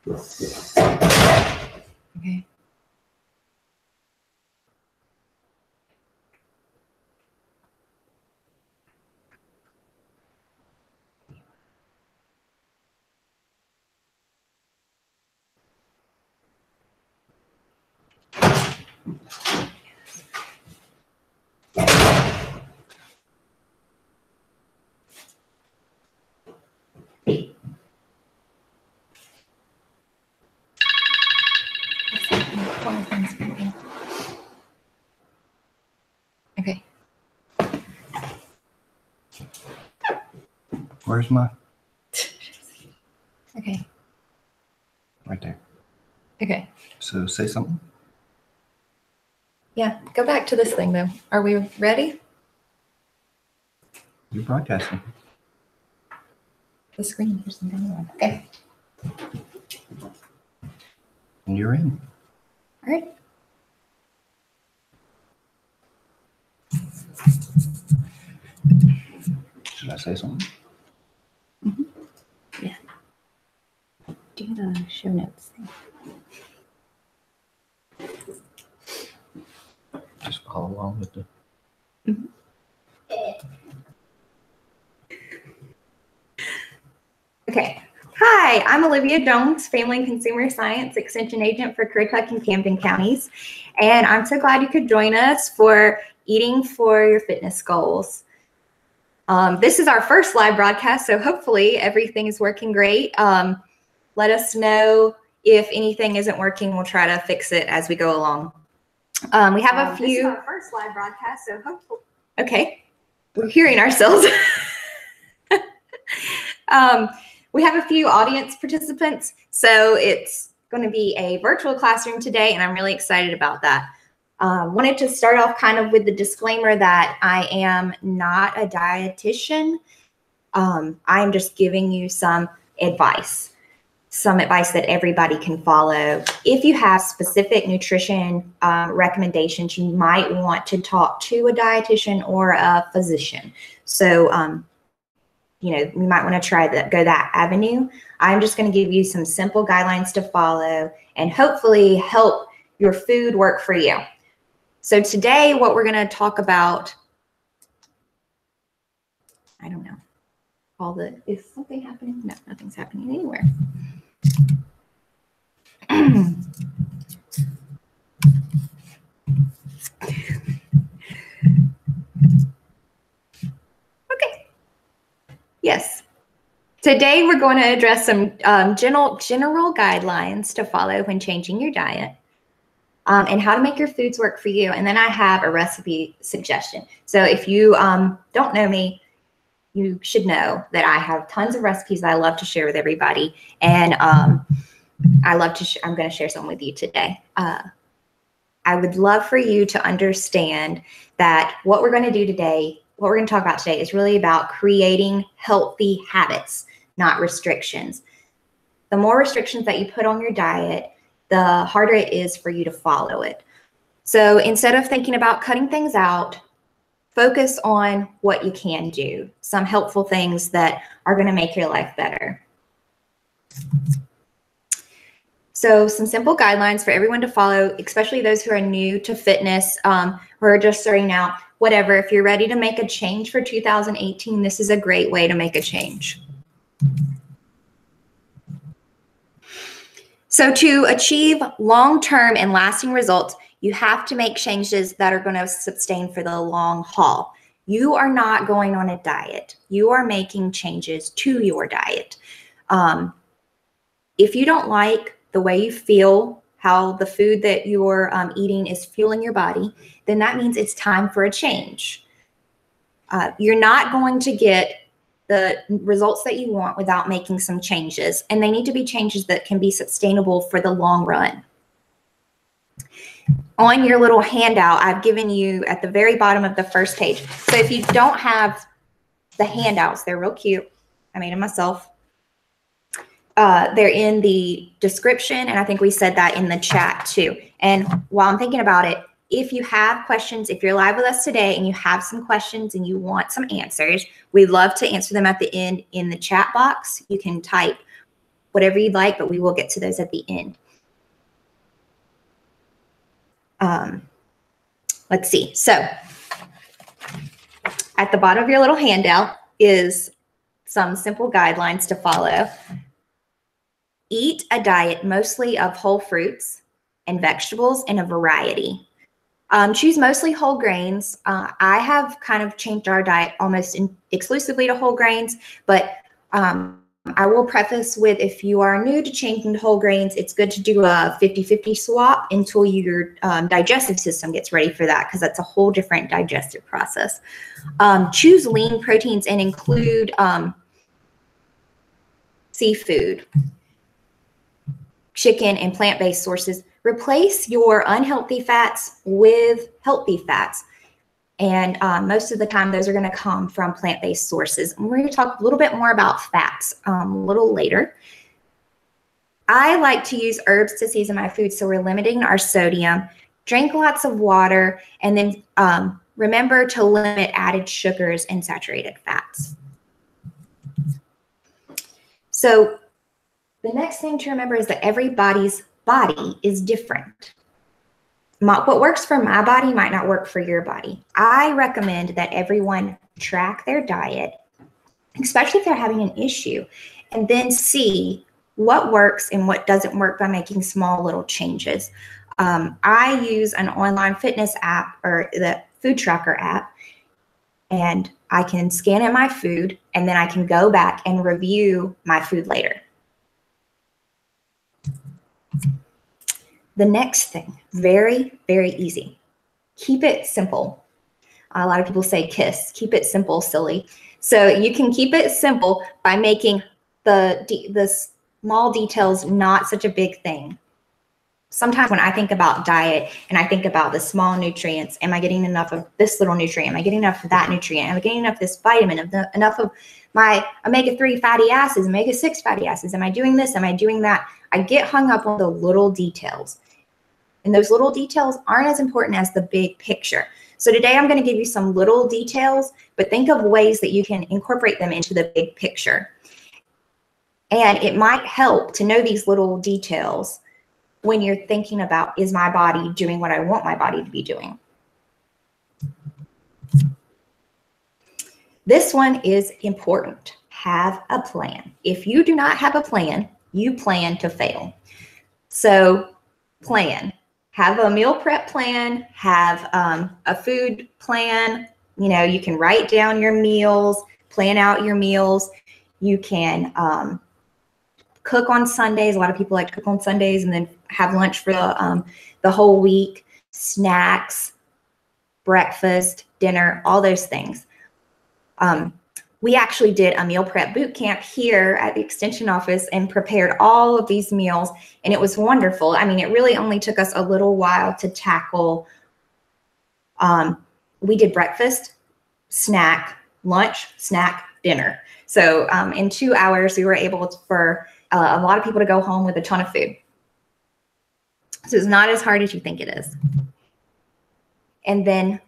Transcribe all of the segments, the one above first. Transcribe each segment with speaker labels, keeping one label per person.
Speaker 1: Okay. Okay.
Speaker 2: Where's my?
Speaker 1: Okay.
Speaker 2: Right there.
Speaker 1: Okay.
Speaker 2: So say something.
Speaker 1: Yeah, go back to this thing though. Are we ready?
Speaker 2: You're broadcasting.
Speaker 1: The screen isn't going on. Okay.
Speaker 2: And you're in.
Speaker 1: All right.
Speaker 2: Should I say something?
Speaker 1: Mm-hmm. Yeah. Do the show notes thing.
Speaker 2: Just follow along with the.
Speaker 1: Mm-hmm. Okay. Hi, I'm Olivia Jones, Family and Consumer Science Extension Agent for Currituck and Camden counties. And I'm so glad you could join us for Eating for Your Fitness Goals. This is our first live broadcast, so hopefully everything is working great. Let us know if anything isn't working. We'll try to fix it as we go along. We have a few. This is our first live broadcast, so hopefully. Okay, we're hearing ourselves. We have a few audience participants, so it's going to be a virtual classroom today, and I'm really excited about that. Wanted to start off kind of with the disclaimer that I am not a dietitian. I'm just giving you some advice that everybody can follow. If you have specific nutrition recommendations, you might want to talk to a dietitian or a physician. So, you might want to go that avenue. I'm just going to give you some simple guidelines to follow and hopefully help your food work for you. So today, what we're going to talk about, I don't know, is something happening? No, nothing's happening anywhere. Okay. Yes. Today, we're going to address some general guidelines to follow when changing your diet. And how to make your foods work for you. And then I have a recipe suggestion. So if you don't know me, you should know that I have tons of recipes that I love to share with everybody. And I'm going to share some with you today. I would love for you to understand that what we're going to do today, what we're going to talk about today is really about creating healthy habits, not restrictions. The more restrictions that you put on your diet, the harder it is for you to follow it. So instead of thinking about cutting things out, focus on what you can do, some helpful things that are going to make your life better. So some simple guidelines for everyone to follow, especially those who are new to fitness, who are just starting out, whatever. If you're ready to make a change for 2018, this is a great way to make a change. So to achieve long-term and lasting results, you have to make changes that are going to sustain for the long haul. You are not going on a diet. You are making changes to your diet. If you don't like the way you feel, how the food that you're eating is fueling your body, then that means it's time for a change. You're not going to get the results that you want without making some changes, and they need to be changes that can be sustainable for the long run. On your little handout, I've given you at the very bottom of the first page. So if you don't have the handouts, they're real cute. I made them myself. They're in the description, and I think we said that in the chat too. And while I'm thinking about it, if you have questions, if you're live with us today and you have some questions and you want some answers, we'd love to answer them at the end in the chat box. You can type whatever you'd like, but we will get to those at the end. Let's see. So at the bottom of your little handout is some simple guidelines to follow. Eat a diet mostly of whole fruits and vegetables in a variety. Choose mostly whole grains. I have kind of changed our diet almost exclusively to whole grains, but I will preface with, if you are new to changing to whole grains, it's good to do a 50-50 swap until your digestive system gets ready for that, because that's a whole different digestive process. Choose lean proteins and include seafood, chicken, and plant-based sources. Replace your unhealthy fats with healthy fats. And most of the time, those are going to come from plant-based sources. And we're going to talk a little bit more about fats a little later. I like to use herbs to season my food, so we're limiting our sodium. Drink lots of water, and then remember to limit added sugars and saturated fats. So the next thing to remember is that everybody's body is different. What works for my body might not work for your body. I recommend that everyone track their diet, especially if they're having an issue, and then see what works and what doesn't work by making small little changes. I use an online fitness app, or the food tracker app, and I can scan in my food, and then I can go back and review my food later. The next thing, very, very easy. Keep it simple. A lot of people say KISS. Keep it simple, silly. So you can keep it simple by making the small details not such a big thing. Sometimes when I think about diet and I think about the small nutrients, am I getting enough of this little nutrient? Am I getting enough of that nutrient? Am I getting enough of this vitamin, enough of my omega-3 fatty acids, omega-6 fatty acids? Am I doing this? Am I doing that? I get hung up on the little details. And those little details aren't as important as the big picture. So today I'm going to give you some little details, but think of ways that you can incorporate them into the big picture. And it might help to know these little details when you're thinking about, is my body doing what I want my body to be doing? This one is important. Have a plan. If you do not have a plan, you plan to fail. So plan. Have a meal prep plan, have a food plan. You know, you can write down your meals, plan out your meals. You can cook on Sundays. A lot of people like to cook on Sundays and then have lunch for the whole week. Snacks, breakfast, dinner, all those things. We actually did a meal prep boot camp here at the extension office and prepared all of these meals, and it was wonderful. I mean, it really only took us a little while to tackle. We did breakfast, snack, lunch, snack, dinner. So in 2 hours, we were able for a lot of people to go home with a ton of food. So it's not as hard as you think it is. And then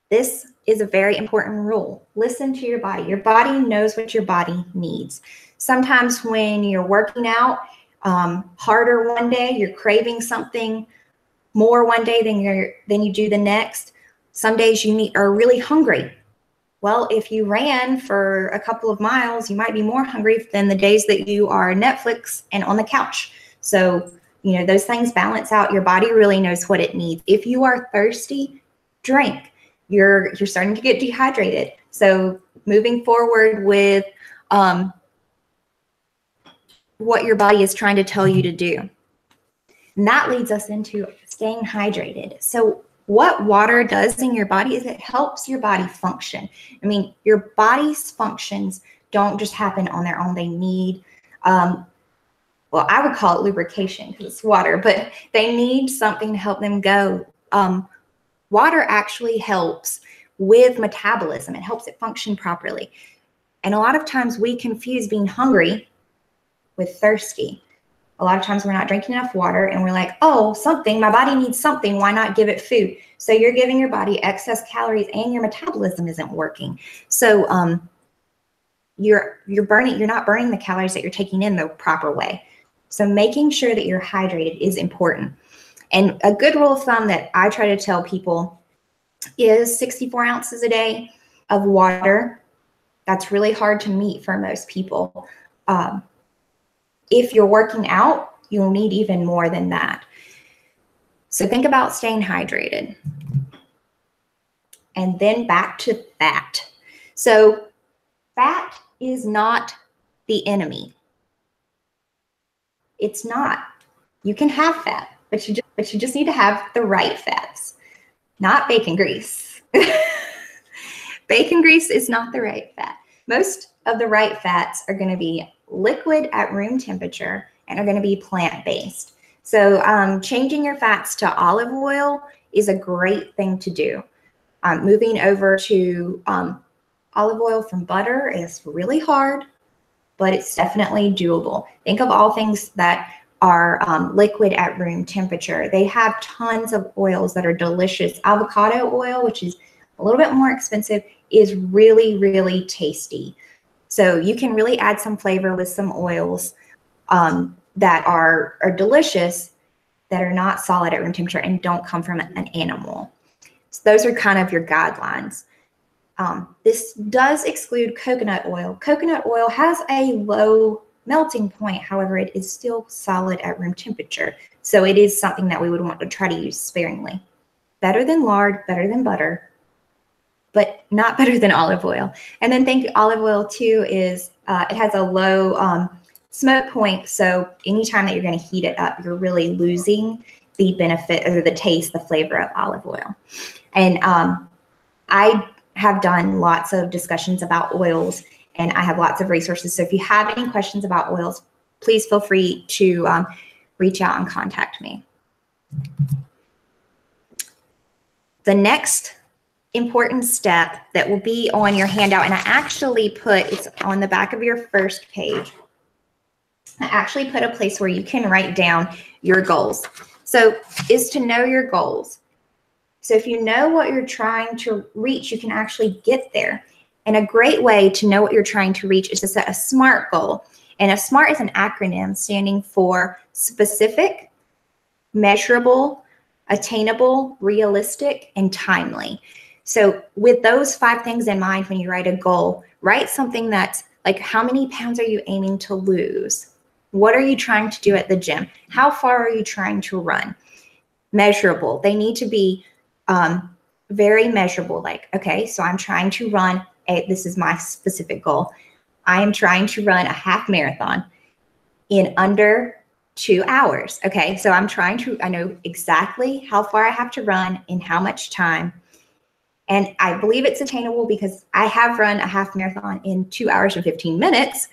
Speaker 1: this is a very important rule. Listen to your body. Your body knows what your body needs. Sometimes when you're working out harder one day, you're craving something more one day than you do the next. Some days you are really hungry. Well, if you ran for a couple of miles, you might be more hungry than the days that you are Netflix and on the couch. So, you know, those things balance out. Your body really knows what it needs. If you are thirsty, drink. You're starting to get dehydrated. So moving forward with what your body is trying to tell you to do. And that leads us into staying hydrated. So what water does in your body is it helps your body function. I mean, your body's functions don't just happen on their own. They need, well, I would call it lubrication because it's water, but they need something to help them go. Water actually helps with metabolism. It helps it function properly. And a lot of times we confuse being hungry with thirsty. A lot of times we're not drinking enough water and we're like, oh, my body needs something. Why not give it food? So you're giving your body excess calories and your metabolism isn't working. So you're not burning the calories that you're taking in the proper way. So making sure that you're hydrated is important. And a good rule of thumb that I try to tell people is 64 ounces a day of water. That's really hard to meet for most people. If you're working out, you'll need even more than that. So think about staying hydrated. And then back to fat. So fat is not the enemy. It's not. You can have fat, but you just need to have the right fats, not bacon grease. Bacon grease is not the right fat. Most of the right fats are going to be liquid at room temperature and are going to be plant-based. So changing your fats to olive oil is a great thing to do. Moving over to olive oil from butter is really hard, but it's definitely doable. Think of all things that are liquid at room temperature. They have tons of oils that are delicious. Avocado oil, which is a little bit more expensive, is really, really tasty. So you can really add some flavor with some oils that are delicious, that are not solid at room temperature and don't come from an animal. So those are kind of your guidelines. This does exclude coconut oil. Coconut oil has a low melting point. However, it is still solid at room temperature. So it is something that we would want to try to use sparingly. Better than lard, better than butter, but not better than olive oil. And then think olive oil too is, it has a low smoke point. So anytime that you're going to heat it up, you're really losing the benefit or the taste, the flavor of olive oil. And I have done lots of discussions about oils, and I have lots of resources. So if you have any questions about oils, please feel free to reach out and contact me. The next important step that will be on your handout, and I actually put, it's on the back of your first page. I actually put a place where you can write down your goals. So is to know your goals. So if you know what you're trying to reach, you can actually get there. And a great way to know what you're trying to reach is to set a SMART goal. And a SMART is an acronym standing for specific, measurable, attainable, realistic, and timely. So with those 5 things in mind, when you write a goal, write something that's like, how many pounds are you aiming to lose? What are you trying to do at the gym? How far are you trying to run? Measurable. They need to be very measurable. Like, okay, so I'm trying to run this is my specific goal. I am trying to run a half marathon in under 2 hours. Okay, so I know exactly how far I have to run in how much time. And I believe it's attainable because I have run a half marathon in 2 hours and 15 minutes.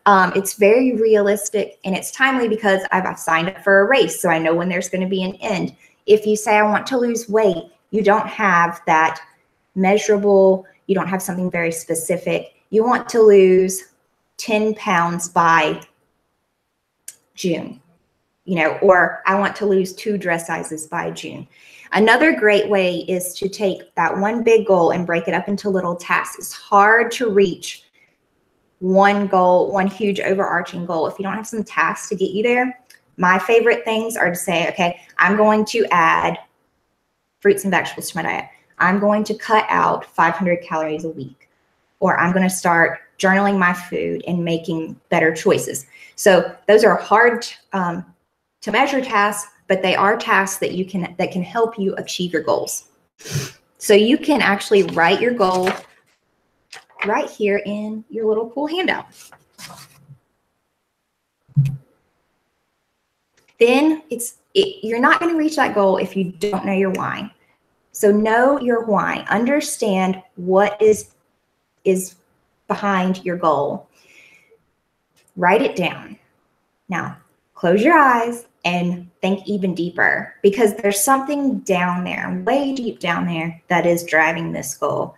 Speaker 1: It's very realistic, and it's timely because I've signed up for a race, so I know when there's going to be an end. If you say I want to lose weight, you don't have that measurable, you don't have something very specific. You want to lose 10 pounds by June, or I want to lose 2 dress sizes by June. Another great way is to take that one big goal and break it up into little tasks. It's hard to reach one goal, one huge overarching goal, if you don't have some tasks to get you there. My favorite things are to say, okay, I'm going to add fruits and vegetables to my diet. I'm going to cut out 500 calories a week, or I'm going to start journaling my food and making better choices. So those are hard to measure tasks, but they are tasks that can help you achieve your goals. So you can actually write your goal right here in your little cool handout. Then you're not going to reach that goal if you don't know your why. So know your why. Understand what is behind your goal. Write it down. Now, close your eyes and think even deeper, because there's something down there, way deep down there, that is driving this goal.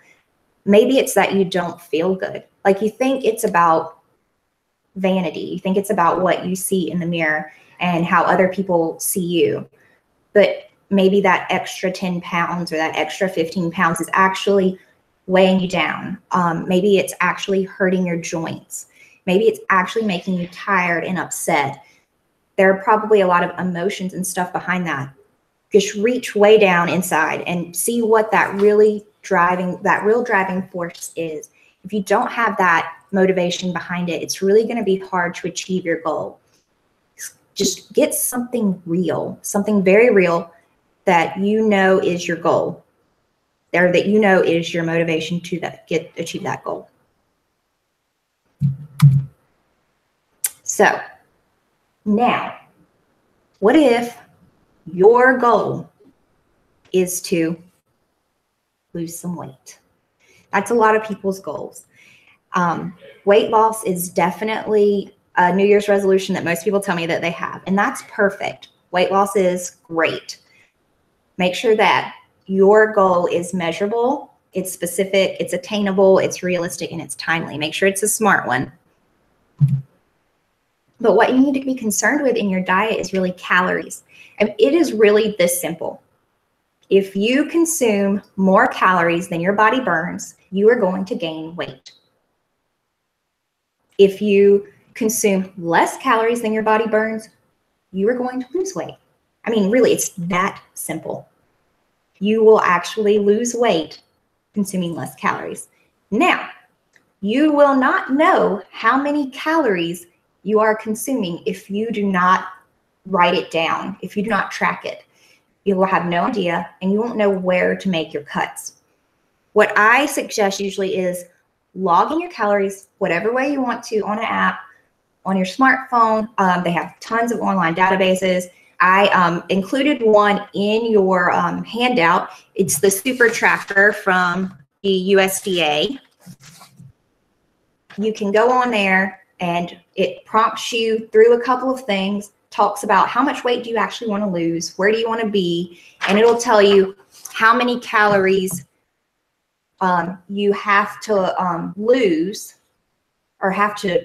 Speaker 1: Maybe it's that you don't feel good. Like, you think it's about vanity. You think it's about what you see in the mirror and how other people see you. But maybe that extra 10 pounds or that extra 15 pounds is actually weighing you down. Maybe it's actually hurting your joints. Maybe it's actually making you tired and upset. There are probably a lot of emotions and stuff behind that. Just reach way down inside and see what that real driving force is. If you don't have that motivation behind it, it's really going to be hard to achieve your goal. Just get something real, something very real that you know is your goal, or that you know is your motivation to achieve that goal. So now, what if your goal is to lose some weight? That's a lot of people's goals. Weight loss is definitely a New Year's resolution that most people tell me that they have, and that's perfect. Weight loss is great. Make sure that your goal is measurable, it's specific, it's attainable, it's realistic, and it's timely. Make sure it's a smart one. But what you need to be concerned with in your diet is really calories. And it is really this simple. If you consume more calories than your body burns, you are going to gain weight. If you consume less calories than your body burns, you are going to lose weight. I mean, really, it's that simple. You will actually lose weight consuming less calories. Now, you will not know how many calories you are consuming if you do not write it down, if you do not track it. You will have no idea, and you won't know where to make your cuts. What I suggest usually is logging your calories whatever way you want to on an app, on your smartphone. They have tons of online databases. I included one in your handout. It's the Super Tracker from the USDA. You can go on there and it prompts you through a couple of things, talks about how much weight do you actually want to lose, where do you want to be, and it'll tell you how many calories you have to lose or have to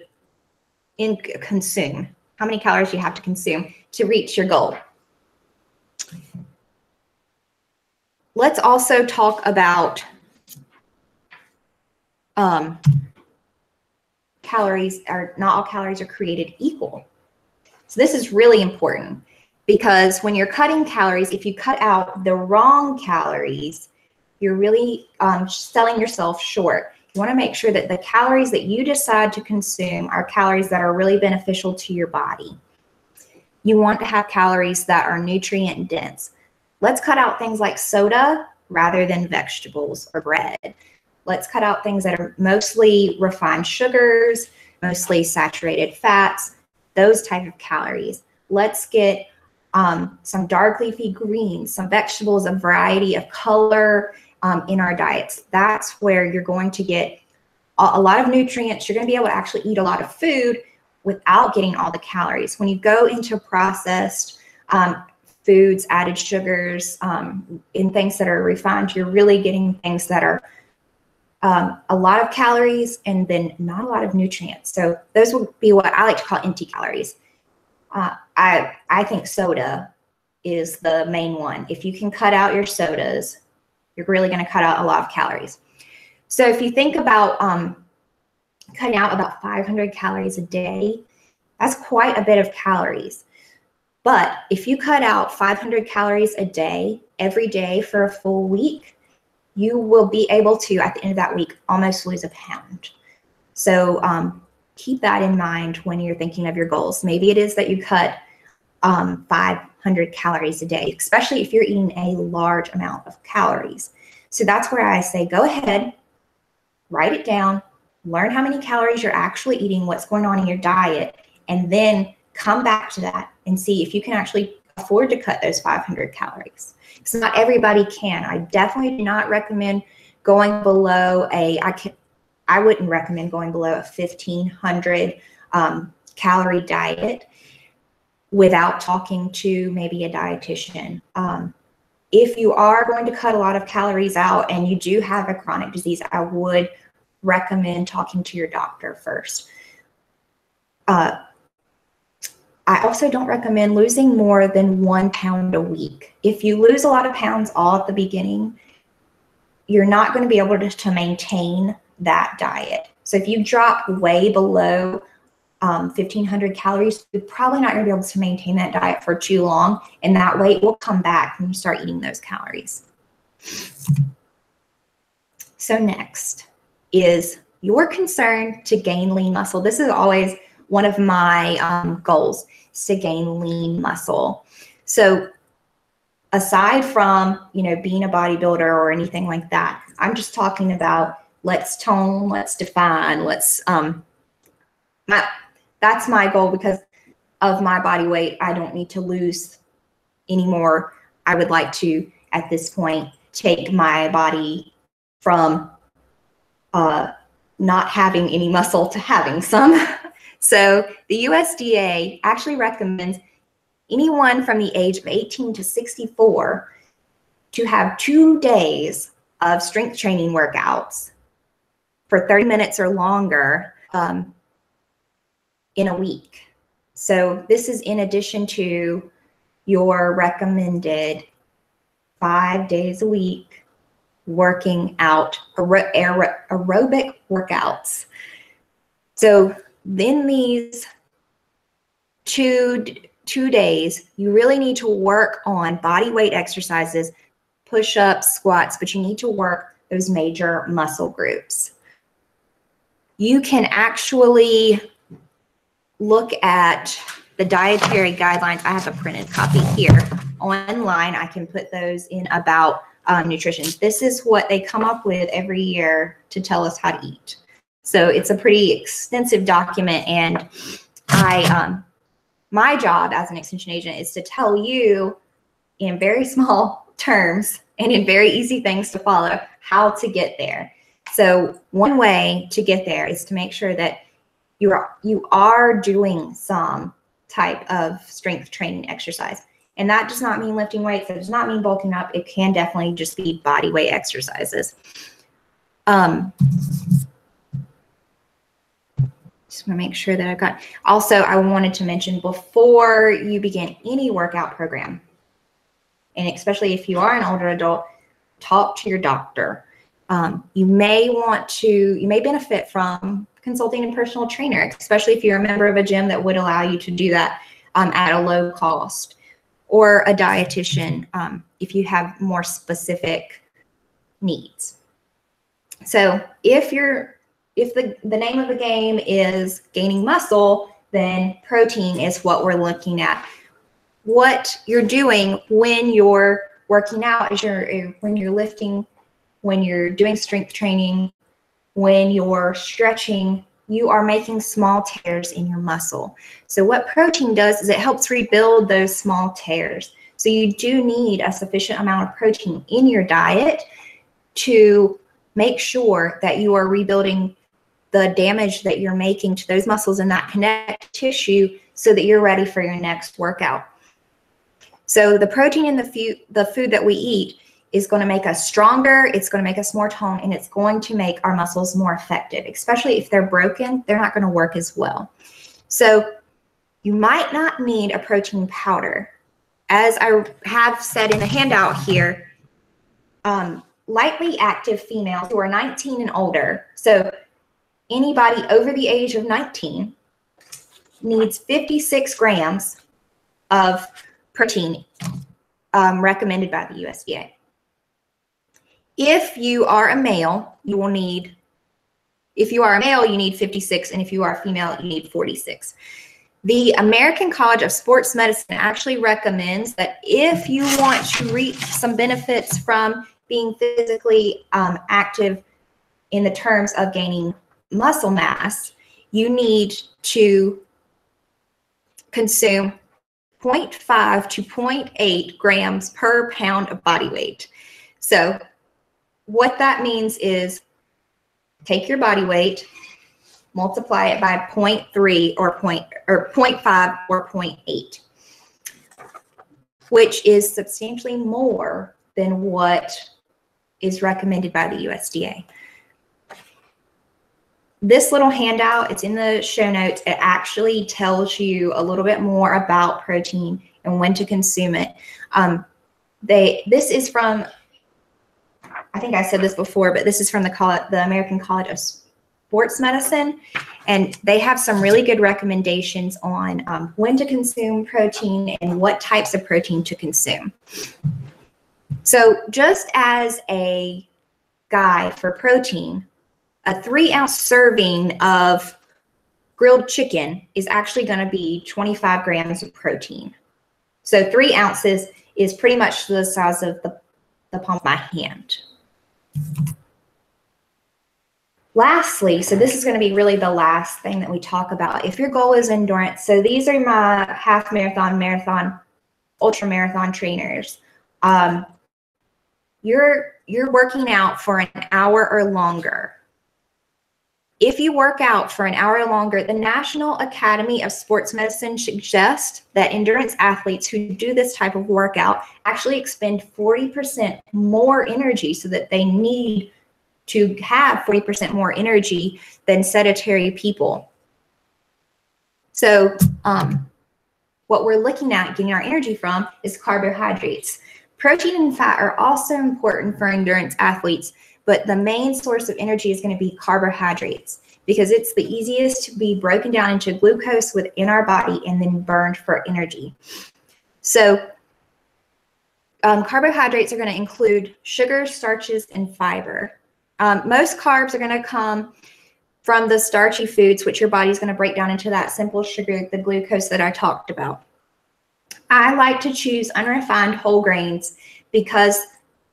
Speaker 1: consume, how many calories you have to consume to reach your goal. Let's also talk about calories. Not all calories are created equal. So this is really important because when you're cutting calories, if you cut out the wrong calories, you're really selling yourself short. You want to make sure that the calories that you decide to consume are calories that are really beneficial to your body. You want to have calories that are nutrient dense. Let's cut out things like soda rather than vegetables or bread. Let's cut out things that are mostly refined sugars, mostly saturated fats, those type of calories. Let's get some dark leafy greens, some vegetables, a variety of color in our diets. That's where you're going to get a lot of nutrients. You're going to be able to actually eat a lot of food without getting all the calories. When you go into processed foods, added sugars, in things that are refined, you're really getting things that are a lot of calories and then not a lot of nutrients. So those will be what I like to call empty calories. I think soda is the main one. If you can cut out your sodas, you're really going to cut out a lot of calories. So if you think about cutting out about 500 calories a day, that's quite a bit of calories. But if you cut out 500 calories a day, every day for a full week, you will be able to, at the end of that week, almost lose a pound. So keep that in mind when you're thinking of your goals. Maybe it is that you cut 500 calories a day, especially if you're eating a large amount of calories. So that's where I say, go ahead, write it down, learn how many calories you're actually eating, what's going on in your diet, and then come back to that and see if you can actually afford to cut those 500 calories. Because not everybody can. I definitely do not recommend going below I wouldn't recommend going below a 1,500 calorie diet without talking to maybe a dietitian. If you are going to cut a lot of calories out and you do have a chronic disease, I would recommend talking to your doctor first. I also don't recommend losing more than 1 pound a week. If you lose a lot of pounds all at the beginning, you're not going to be able to maintain that diet. So if you drop way below 1,500 calories, you're probably not going to be able to maintain that diet for too long, and that weight will come back when you start eating those calories. So next is your concern to gain lean muscle. This is always one of my goals, is to gain lean muscle. So aside from, being a bodybuilder or anything like that, I'm just talking about let's tone, let's define, that's my goal because of my body weight. I don't need to lose anymore. I would like to, at this point, take my body from not having any muscle to having some. So the USDA actually recommends anyone from the age of 18 to 64 to have 2 days of strength training workouts for 30 minutes or longer in a week. So this is in addition to your recommended 5 days a week working out aerobic workouts. So then these two days, you really need to work on body weight exercises, push-ups, squats, but you need to work those major muscle groups. You can actually look at the dietary guidelines. I have a printed copy here online. I can put those in about nutrition. This is what they come up with every year to tell us how to eat. So it's a pretty extensive document, and my job as an extension agent is to tell you in very small terms and in very easy things to follow how to get there. So one way to get there is to make sure that you are doing some type of strength training exercise. And that does not mean lifting weights. That does not mean bulking up. It can definitely just be body weight exercises. Just want to make sure that I've got. Also, I wanted to mention before you begin any workout program, and especially if you are an older adult, talk to your doctor. You may benefit from consulting a personal trainer, especially if you're a member of a gym that would allow you to do that at a low cost, or a dietitian if you have more specific needs. So if the name of the game is gaining muscle, then protein is what we're looking at. What you're doing when you're working out is when you're lifting, when you're doing strength training, when you're stretching, you are making small tears in your muscle. So what protein does is it helps rebuild those small tears. So you do need a sufficient amount of protein in your diet to make sure that you are rebuilding the damage that you're making to those muscles and that connective tissue so that you're ready for your next workout. So the protein in the food that we eat is going to make us stronger, it's going to make us more toned, and it's going to make our muscles more effective. Especially if they're broken, they're not going to work as well. So you might not need a protein powder. As I have said in the handout here, lightly active females who are 19 and older, so anybody over the age of 19 needs 56 grams of protein recommended by the USDA. If you are a male, you need 56, and if you are a female, you need 46. The American College of Sports Medicine actually recommends that if you want to reap some benefits from being physically active in the terms of gaining muscle mass, you need to consume 0.5 to 0.8 grams per pound of body weight. So what that means is take your body weight, multiply it by 0.3 or 0.5 or 0.8, which is substantially more than what is recommended by the USDA. This little handout, it's in the show notes. It actually tells you a little bit more about protein and when to consume it. This is from, I think I said this before, but this is from the American College of Sports Medicine, and they have some really good recommendations on when to consume protein and what types of protein to consume. So just as a guide for protein, a 3-ounce serving of grilled chicken is actually going to be 25 grams of protein. So 3 ounces is pretty much the size of the palm of my hand. Lastly, so this is going to be really the last thing that we talk about. If your goal is endurance, so these are my half marathon, marathon, ultra marathon trainers. You're working out for an hour or longer. If you work out for an hour or longer, the National Academy of Sports Medicine suggests that endurance athletes who do this type of workout actually expend 40% more energy, so that they need to have 40% more energy than sedentary people. So what we're looking at getting our energy from is carbohydrates. Protein and fat are also important for endurance athletes, but the main source of energy is going to be carbohydrates, because it's the easiest to be broken down into glucose within our body and then burned for energy. So carbohydrates are going to include sugar, starches, and fiber. Most carbs are going to come from the starchy foods, which your body's going to break down into that simple sugar, the glucose that I talked about. I like to choose unrefined whole grains because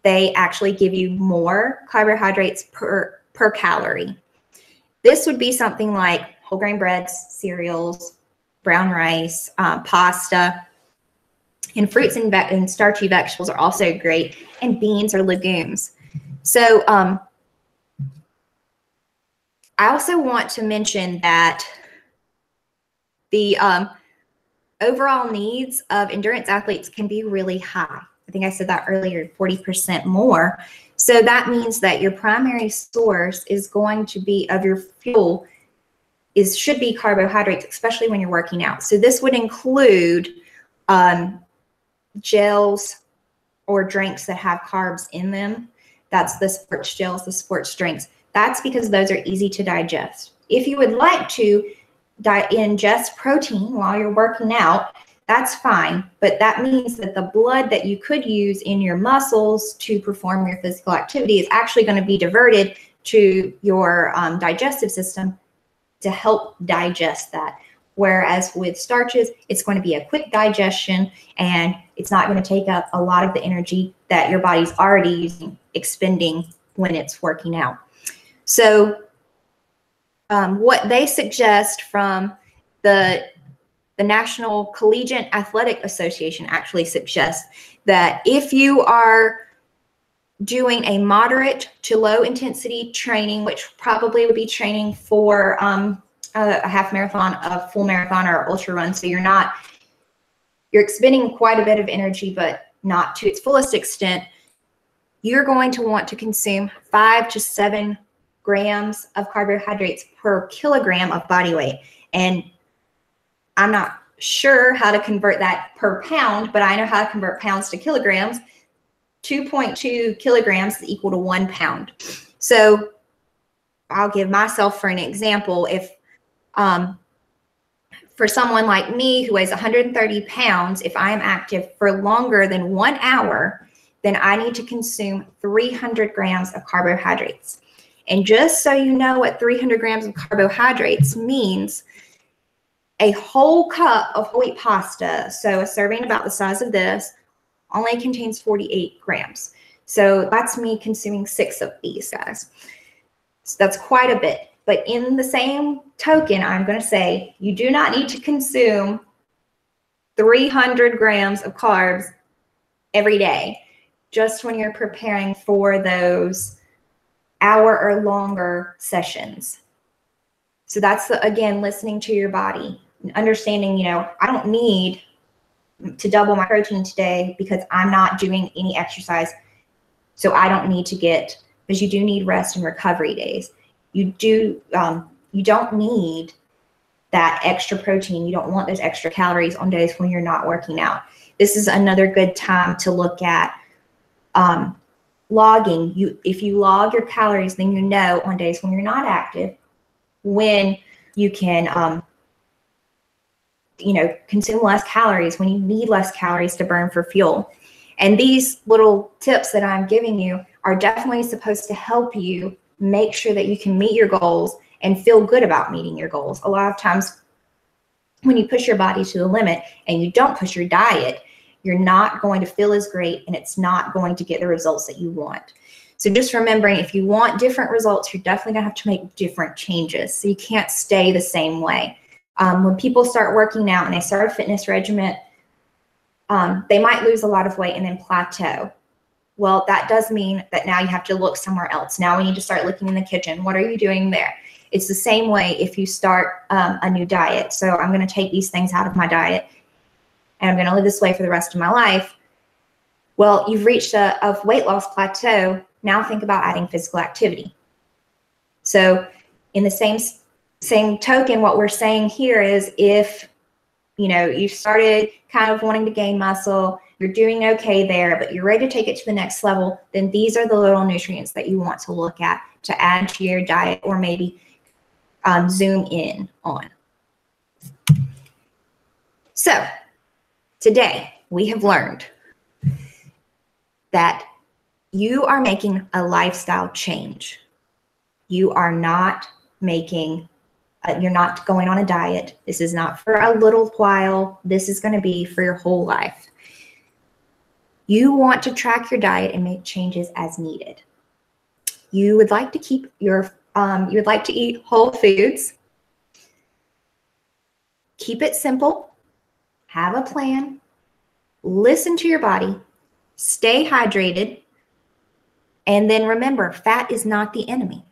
Speaker 1: they actually give you more carbohydrates per calorie. This would be something like whole grain breads, cereals, brown rice, pasta, and fruits and starchy vegetables are also great, and beans or legumes. So I also want to mention that the overall needs of endurance athletes can be really high. I think I said that earlier, 40% more. So that means that your primary source is going to be of your fuel should be carbohydrates, especially when you're working out. So this would include gels or drinks that have carbs in them. That's the sports gels, the sports drinks. That's because those are easy to digest. If you would like to ingest protein while you're working out, that's fine, but that means that the blood that you could use in your muscles to perform your physical activity is actually going to be diverted to your digestive system to help digest that. Whereas with starches, it's going to be a quick digestion, and it's not going to take up a lot of the energy that your body's already expending when it's working out. So what they suggest from the National Collegiate Athletic Association actually suggests that if you are doing a moderate to low intensity training, which probably would be training for a half marathon, a full marathon, or ultra run, so you're expending quite a bit of energy, but not to its fullest extent, you're going to want to consume 5 to 7 grams of carbohydrates per kilogram of body weight. And I'm not sure how to convert that per pound, but I know how to convert pounds to kilograms. 2.2 kilograms is equal to 1 pound. So I'll give myself for an example. If for someone like me who weighs 130 pounds, if I am active for longer than 1 hour, then I need to consume 300 grams of carbohydrates. And just so you know what 300 grams of carbohydrates means, a whole cup of whole wheat pasta, so a serving about the size of this, only contains 48 grams. So that's me consuming 6 of these guys. So that's quite a bit. But in the same token, I'm going to say you do not need to consume 300 grams of carbs every day, just when you're preparing for those hour or longer sessions. So that's, again, listening to your body and understanding, I don't need to double my protein today because I'm not doing any exercise. So I don't need to because you do need rest and recovery days. You don't need that extra protein. You don't want those extra calories on days when you're not working out. This is another good time to look at logging. If you log your calories, then you know on days when you're not active, when you can, consume less calories, when you need less calories to burn for fuel. And these little tips that I'm giving you are definitely supposed to help you make sure that you can meet your goals and feel good about meeting your goals. A lot of times when you push your body to the limit and you don't push your diet, you're not going to feel as great, and it's not going to get the results that you want. So just remembering, if you want different results, you're definitely gonna have to make different changes. So you can't stay the same way. When people start working out and they start a fitness regimen, they might lose a lot of weight and then plateau. Well, that does mean that now you have to look somewhere else. Now we need to start looking in the kitchen. What are you doing there? It's the same way if you start a new diet. So I'm going to take these things out of my diet and I'm going to live this way for the rest of my life. Well, you've reached a weight loss plateau. Now think about adding physical activity. So in the same token, what we're saying here is, if you started kind of wanting to gain muscle, you're doing okay there, but you're ready to take it to the next level, then these are the little nutrients that you want to look at to add to your diet, or maybe zoom in on. So today we have learned that you are making a lifestyle change. You are not making you're not going on a diet. This is not for a little while. This is going to be for your whole life. You want to track your diet and make changes as needed. You would like to keep your, you would like to eat whole foods. Keep it simple. Have a plan. Listen to your body. Stay hydrated. And then remember, fat is not the enemy.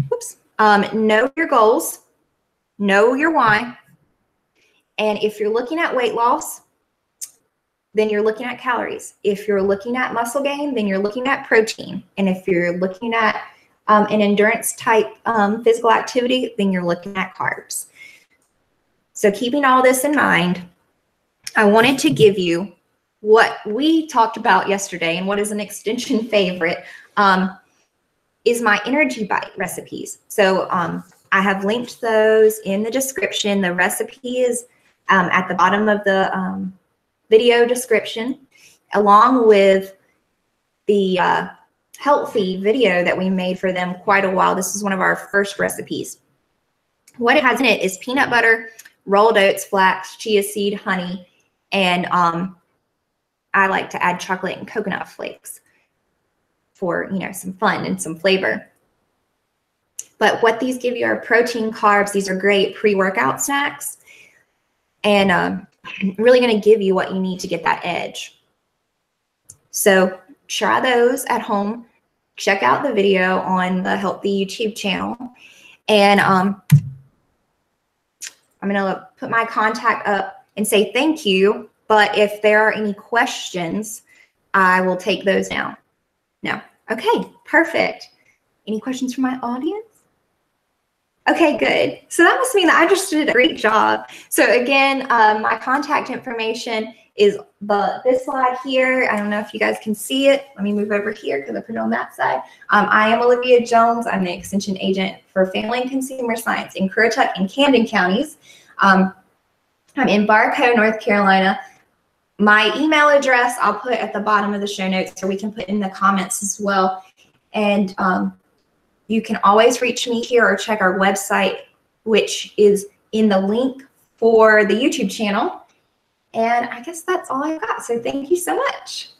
Speaker 1: Whoops. Know your goals. Know your why. And if you're looking at weight loss, then you're looking at calories. If you're looking at muscle gain, then you're looking at protein. And if you're looking at an endurance type physical activity, then you're looking at carbs. So keeping all this in mind, I wanted to give you what we talked about yesterday, and what is an extension favorite is my energy bite recipes. So I have linked those in the description. The recipe is at the bottom of the video description, along with the healthy video that we made for them quite a while. This is one of our first recipes. What it has in it is peanut butter, rolled oats, flax, chia seed, honey, and I like to add chocolate and coconut flakes for, some fun and some flavor. But what these give you are protein, carbs. These are great pre-workout snacks, and really going to give you what you need to get that edge. So try those at home. Check out the video on the Healthy YouTube channel. And I'm going to put my contact up and say thank you. But if there are any questions, I will take those now. No. Okay, perfect. Any questions from my audience? Okay, good. So that must mean that I just did a great job. So again, my contact information is this slide here. I don't know if you guys can see it. Let me move over here because I put it on that side. I am Olivia Jones. I'm the extension agent for Family and Consumer Science in Currituck and Camden counties. I'm in Barco, North Carolina. My email address I'll put at the bottom of the show notes, or we can put in the comments as well. And you can always reach me here or check our website, which is in the link for the YouTube channel. And I guess that's all I've got. So thank you so much.